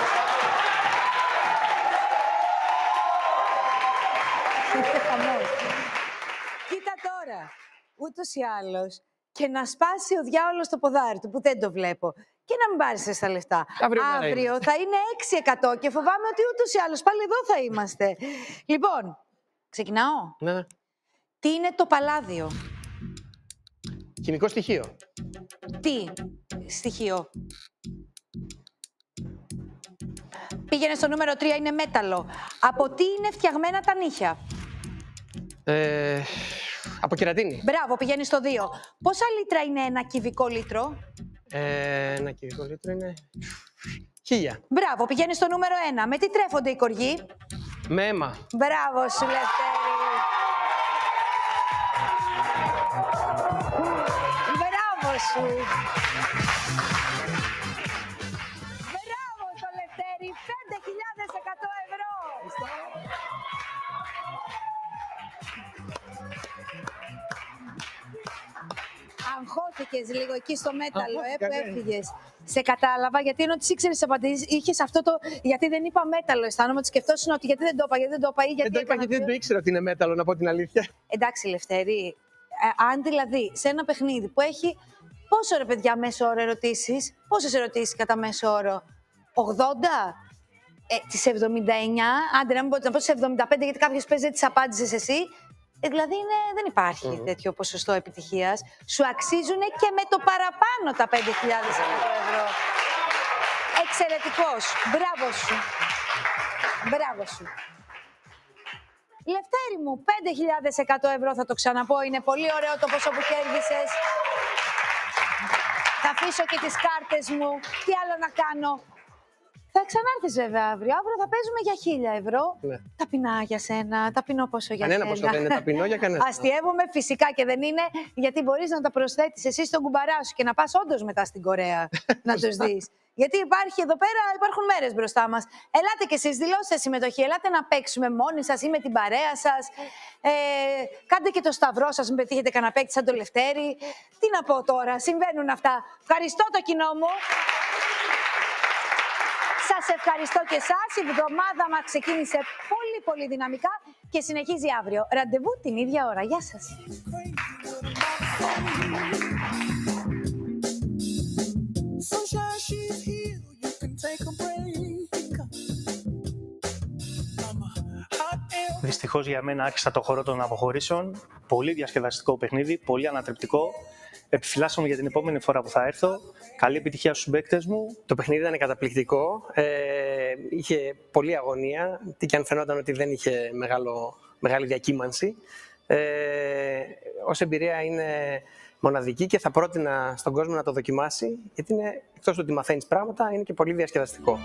Κοίτα τώρα, ούτως ή άλλως, και να σπάσει ο διάολος το ποδάρι του, που δεν το βλέπω, και να μην πάρεις τα λεφτά. Αύριο θα είναι 6% και φοβάμαι ότι ούτως ή άλλως πάλι εδώ θα είμαστε. Λοιπόν, ξεκινάω. Ναι. Τι είναι το παλάδιο? Χημικό στοιχείο. Τι στοιχείο? Πήγαινε στο νούμερο 3, είναι μέταλλο. Από τι είναι φτιαγμένα τα νύχια? Από κερατίνη. Μπράβο, πηγαίνει στο 2. Πόσα λίτρα είναι ένα κυβικό λίτρο? Ένα κυβικό λίτρο είναι 1.000. Μπράβο, πηγαίνει στο νούμερο 1. Με τι τρέφονται οι κοργοί? Με αίμα. Μπράβο σου, Λευτέρη. Μπράβο σου. Μπράβο στο Λευτέρη. 5.100 ευρώ. Αγχώθηκες λίγο εκεί στο μέταλλο, που έφυγες. Σε κατάλαβα, γιατί ενώ τις ήξερες τις απαντήσεις, είχες αυτό το. Γιατί δεν είπα μέταλλο, αισθάνομαι ότι σκεφτόσουν ότι γιατί δεν το είπα, γιατί δεν το είπα, ή γιατί. Δεν το είπα γιατί δεν το ήξερα ότι είναι μέταλλο, να πω την αλήθεια. Εντάξει, Λευτέρη, αν δηλαδή σε ένα παιχνίδι που έχει. Πόσο ρε παιδιά μέσο όρο ερωτήσεις, πόσες ερωτήσεις κατά μέσο όρο? 80? Τις 79, άντε να μην μπορείτε να πω τις 75, γιατί κάποιος παίζει τις απάντησες εσύ. Δηλαδή δεν υπάρχει τέτοιο ποσοστό επιτυχίας. Σου αξίζουν και με το παραπάνω τα 5.100 ευρώ. Εξαιρετικός. Μπράβο σου. Μπράβο σου. Λευτέρη μου, 5.100 ευρώ θα το ξαναπώ. Είναι πολύ ωραίο το ποσό που κέρδισες. Θα αφήσω και τις κάρτες μου. Τι άλλο να κάνω? Θα ξανάρθεις βέβαια αύριο. Αύριο θα παίζουμε για 1.000 ευρώ. Ναι. Ταπεινά για σένα, ταπεινό ποσό για Κανένα σένα. ποσό δεν είναι ταπεινό για κανένα. Αστειεύομαι φυσικά και δεν είναι, γιατί μπορείς να τα προσθέτεις εσύ στον κουμπαρά σου και να πας όντως μετά στην Κορέα να τους δεις. Γιατί υπάρχει εδώ πέρα, υπάρχουν μέρες μπροστά μας. Ελάτε κι εσείς, δηλώστε συμμετοχή. Ελάτε να παίξουμε μόνοι σας ή με την παρέα σας. Κάντε και το σταυρό σας, μην πετύχετε κανένα παίκτη σαν το Λευτέρη. Τι να πω τώρα, συμβαίνουν αυτά. Ευχαριστώ το κοινό μου. Σας ευχαριστώ και εσάς. Η εβδομάδα μας ξεκίνησε πολύ πολύ δυναμικά και συνεχίζει αύριο. Ραντεβού την ίδια ώρα. Γεια σας. Sunshine, she's here. You can take a break. I'm a hot air. Δυστυχώς για μένα άρχισα το χώρο των αποχωρήσεων. Πολύ διασκεδαστικό παιχνίδι, πολύ ανατρεπτικό. Επιφυλάσσομαι για την επόμενη φορά που θα έρθω. Καλή επιτυχία στους παίκτες μου. Το παιχνίδι ήταν καταπληκτικό. Είχε πολλή αγωνία, τι και αν φαινόταν ότι δεν είχε μεγάλη διακύμανση. Ως εμπειρία είναι μοναδική και θα πρότεινα στον κόσμο να το δοκιμάσει, γιατί είναι, εκτός του ότι μαθαίνεις πράγματα, είναι και πολύ διασκεδαστικό.